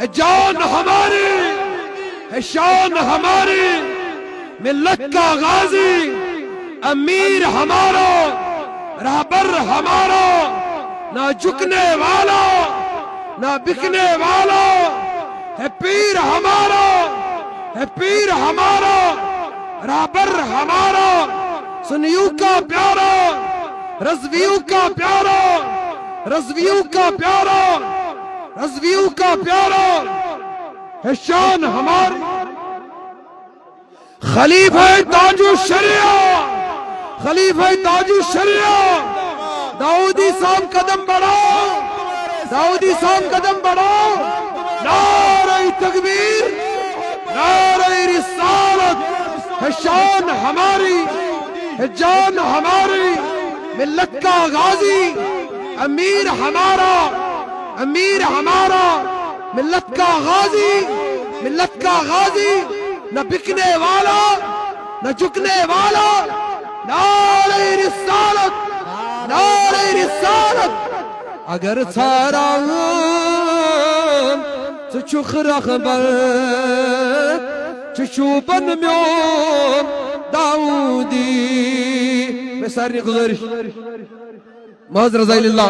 ہے جان ہماری، ہے شان ہماری، ملت کا غازی، امیر ہمارا، رہبر ہمارا، نہ جھکنے والا نہ بکنے والا، ہے پیر ہمارا، ہے پیر ہمارا، رہبر ہمارا، سنیوں کا پیارا، رضویوں کا پیارا، رضویوں کا پیارا، رضویوں کا پیارا، ہے شان ہماری، خلیفہ تاج الشریعہ، خلیفہ تاج الشریعہ، داؤدی صاحب قدم بڑھاؤ، داؤدی صاحب قدم بڑھاؤ، نعرہ تکبیر، نعرہ رسالت، ہے شان ہماری، ہے جان ہماری، ملت کا غازی، امیر ہمارا، امیر ہمارا، ملت کا غازی، ملت کا غازی، نہ بکنے والا نہ جھکنے والا، نعرہ رسالت، نعرہ رسالت، اگر سارا چھ رخبر چوبن میون داؤدی میں ساری گزارش محض رضائی اللہ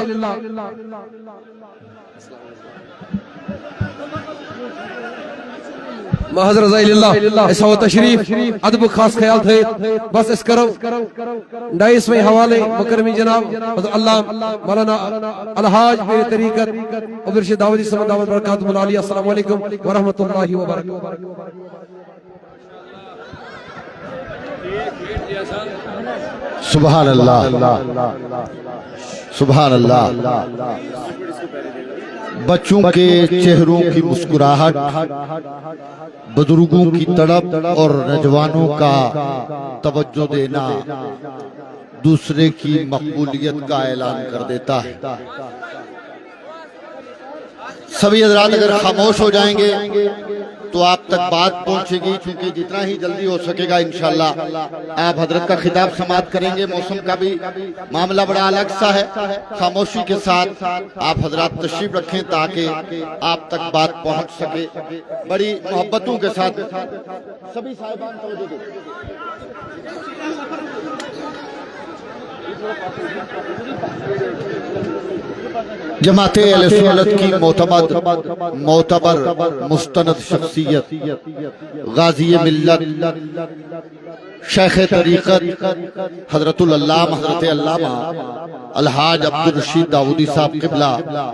محض رضائی اللہ ایسا ہو تشریف ادب خاص خیال تھے بس اس کرو 22ویں حوالے مکرمی جناب حضرت اللہ مولانا الحاج میرے طریقت عبدالرشید داودی صلی اللہ وبرکاتہ العالیہ السلام علیکم ورحمۃ اللہ وبرکاتہ سبحان اللہ سبحان اللہ بچوں کے چہروں کی مسکراہٹ بزرگوں کی تڑپ اور نوجوانوں کا توجہ دینا دوسرے کی مقبولیت کا اعلان کر دیتا ہے سبھی حضرات اگر خاموش ہو جائیں گے تو آپ تک بات پہنچے گی چونکہ جتنا ہی جلدی ہو سکے گا انشاءاللہ آپ حضرت کا خطاب سماعت کریں گے موسم کا بھی معاملہ بڑا الگ سا ہے خاموشی کے ساتھ آپ حضرات تشریف رکھیں تاکہ آپ تک بات پہنچ سکے بڑی محبتوں کے ساتھ سبھی صاحبان توجہ دیں جماعت اہل سنت کی معتبر مستند شخصیت غازی ملت شیخ طریقت حضرت العلامہ حضرت علامہ الحاج عبدالرشید داودی صاحب قبلہ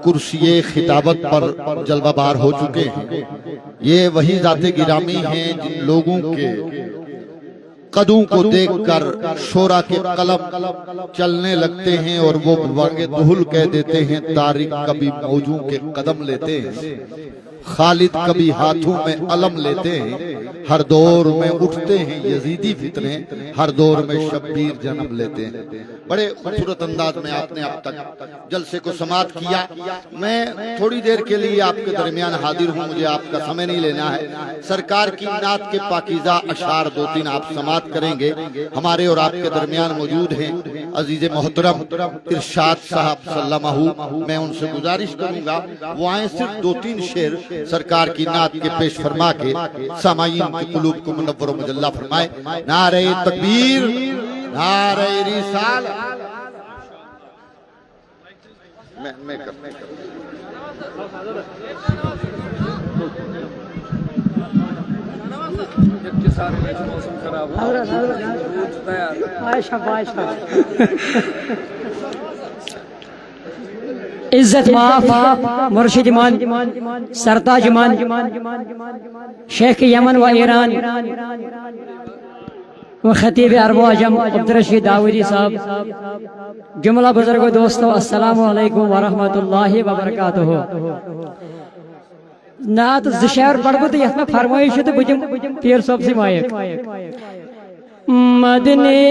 کرسی خطابت پر جلوہ بار ہو چکے ہیں یہ وہی ذات گرامی ہیں جن لوگوں کے قدوں کو دیکھ کر شورا کے قلم چلنے لگتے ہیں اور وہ بانگ دہل کہہ دیتے ہیں طارق کبھی موجوں کے قدم لیتے ہیں خالد کبھی ہاتھوں میں علم لیتے ہیں ہر دور میں اٹھتے ہیں یزیدی فتنے ہر دور میں شبیر جنم لیتے ہیں بڑے خوبصورت انداز میں آپ نے اب تک جلسے کو سماعت کیا میں تھوڑی دیر کے لیے آپ کے درمیان حاضر ہوں مجھے آپ کا سمے نہیں لینا ہے سرکار کی نعت کے پاکیزہ اشعار 2-3 آپ سماعت کریں گے ہمارے اور آپ کے درمیان موجود ہیں عزیز محترم ارشاد صاحب سلمہ میں ان سے گزارش کروں گا وہ آئیں صرف 2-3 شعر سرکار کی نعت کے پیش فرما کے سامعین کی قلوب کو منور و مجلہ فرمائے نعرہ تکبیر نعرہ رسالت میں عزت معاف مرشد ایمان سرتاج ایمان شیخ یمن و ایران و خطیب عرب و عجم عبدالرشید داودی صاحب جملہ بزرگ و دوستو السلام علیکم ورحمۃ اللہ وبرکاتہ نعت زشار پڑھو تو یتنا فرمائش تو بجم پیر صاحب سے مائک مدنی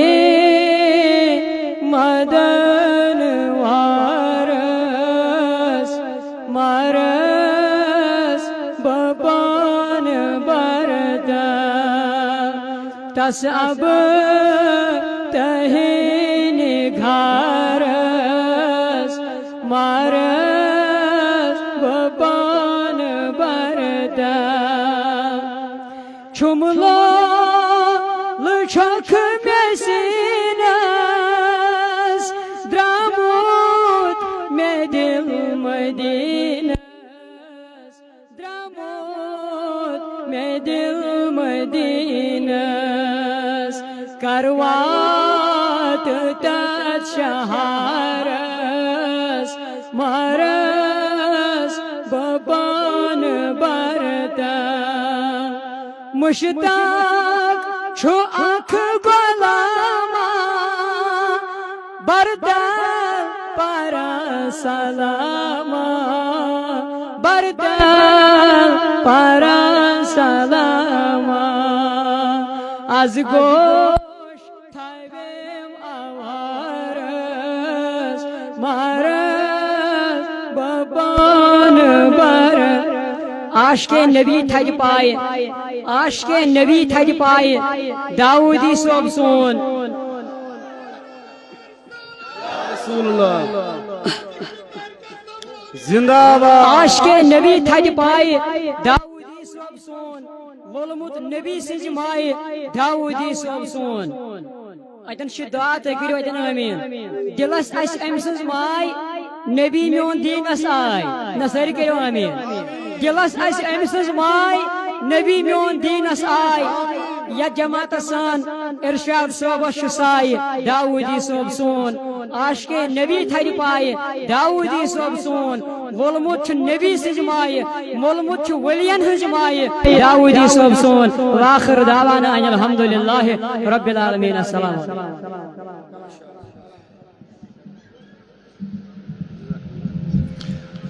مدن مارس بابان بردا تس اب تہین گھارس مارس بابان barda Çumla Lıçak mesines Dramut medil medines Dramut medil medines Karvat tat şaharas Maras baban barda Müştak şu akı golama Barda para salama Barda para salama Az goş taybim avarız Maras baban barda Aşk-ı Nebi tacpay Aşk-ı Nebi tacpay Davudi sobsun Resulullah Zindabad Aşk-ı Nebi tacpay Davudi sobsun Molmut Nebi sicmay Davudi sobsun Aydan şiddat ekiriyor aydan amin Dilas as emsiz may Nebi miyon din asay Nasari keriyor amin Dilas as emsiz may Nebi miyon din asay Ya cemaat asan irşad soba şusay Davudi sobsun Aşk-ı Nebi tharipay Davudi sobsun Molmut Nebi sicmay Molmut Veliyan hicmay Davudi sobsun Ve akhir davana elhamdülillahi Rabbil alemin Esselamu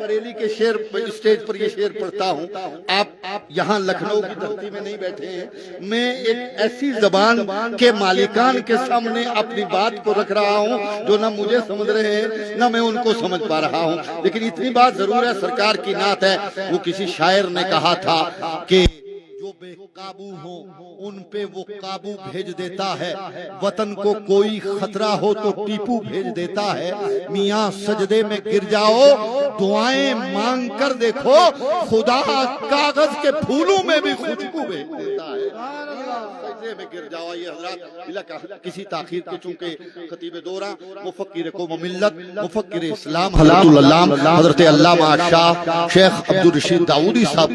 Bareilly کے شعر stage پر یہ شعر پڑھتا ہوں، آپ یہاں لکھنؤ کی دھرتی میں نہیں بیٹھے ہیں، میں ایک ایسی زبان کے مالکان کے سامنے اپنی بات کو رکھ رہا ہوں جو نہ مجھے سمجھ رہے ہیں نہ میں ان کو سمجھ پا رہا ہوں، لیکن اتنی بات ضرور ہے، سرکار کی نعت ہے۔ وہ کسی شاعر نے کہا تھا کہ جو بے قابو ہوں ان پہ وہ قابو بھیج دیتا ہے، وطن کو کوئی خطرہ ہو تو ٹیپو بھیج دیتا ہے، میاں سجدے میں گر جاؤ دعائیں مانگ کر دیکھو، خدا کاغذ کے پھولوں میں بھی خوشبو بھیج دیتا ہے، سجدے میں گر جاؤ۔ یہ حضرات کسی تاخیر کے چونکہ خطیب دورہ مفکر قوم و ملت مفکر اسلام حضرت العلام حضرت علامہ شاہ شیخ عبدالرشید داؤدی صاحب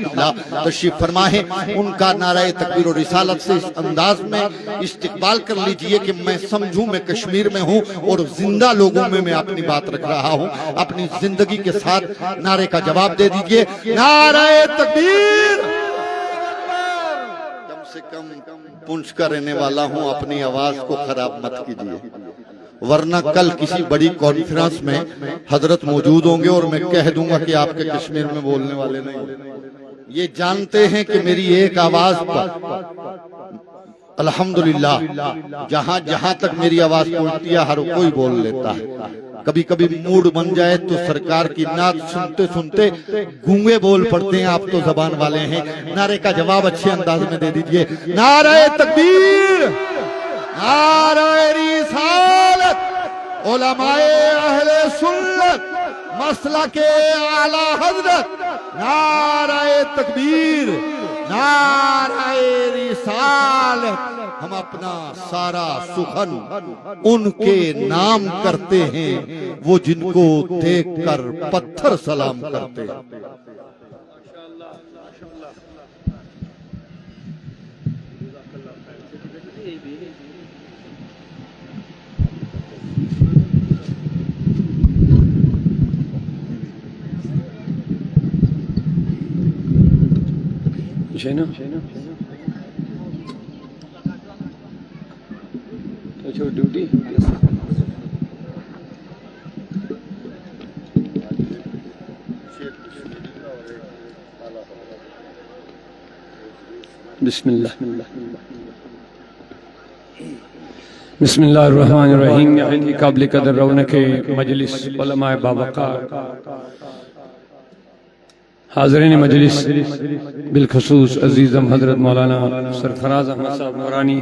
تشریف فرما ہے، ان کا نعرہ تکبیر و رسالت سے اس انداز میں استقبال کر لیجئے کہ میں سمجھوں میں کشمیر میں ہوں اور زندہ لوگوں میں اپنی بات رکھ رہا ہوں، اپنی زندگی کے ساتھ نعرے کا جواب دے دیجئے، نعرہ تکبیر۔ کم سے کم پنچ کا رہنے والا ہوں، اپنی آواز کو خراب مت کیجئے، ورنہ کل کسی بڑی کانفرنس میں حضرت موجود ہوں گے اور میں کہہ دوں گا کہ آپ کے کشمیر میں بولنے والے نہیں۔ یہ جانتے ہیں کہ میری ایک آواز پر الحمدللہ جہاں جہاں تک میری آواز پہنچتی ہے ہر کوئی بول لیتا ہے، کبھی کبھی موڈ بن جائے تو سرکار کی نعت سنتے سنتے گونگے بول پڑتے ہیں، آپ تو زبان والے ہیں، نعرے کا جواب اچھے انداز میں دے دیجئے، نعرہ تکبیر، نعرہ رسالت، علماء اہل سنت، مسلک اعلی حضرت، نعرہ تکبیر، نعرہ رسالت۔ ہم اپنا سارا سخن ان کے نام کرتے ہیں، وہ جن کو دیکھ کر پتھر سلام کرتے ہیں۔ شینا اچھا ڈیوٹی بسم اللہ بسم اللہ الرحمن الرحیم۔ یعنی قابل قدر رونق مجلس علماء باوقار، حاضرین مجلس، بالخصوص عزیزم حضرت مولانا سرفراز احمد صاحب نورانی،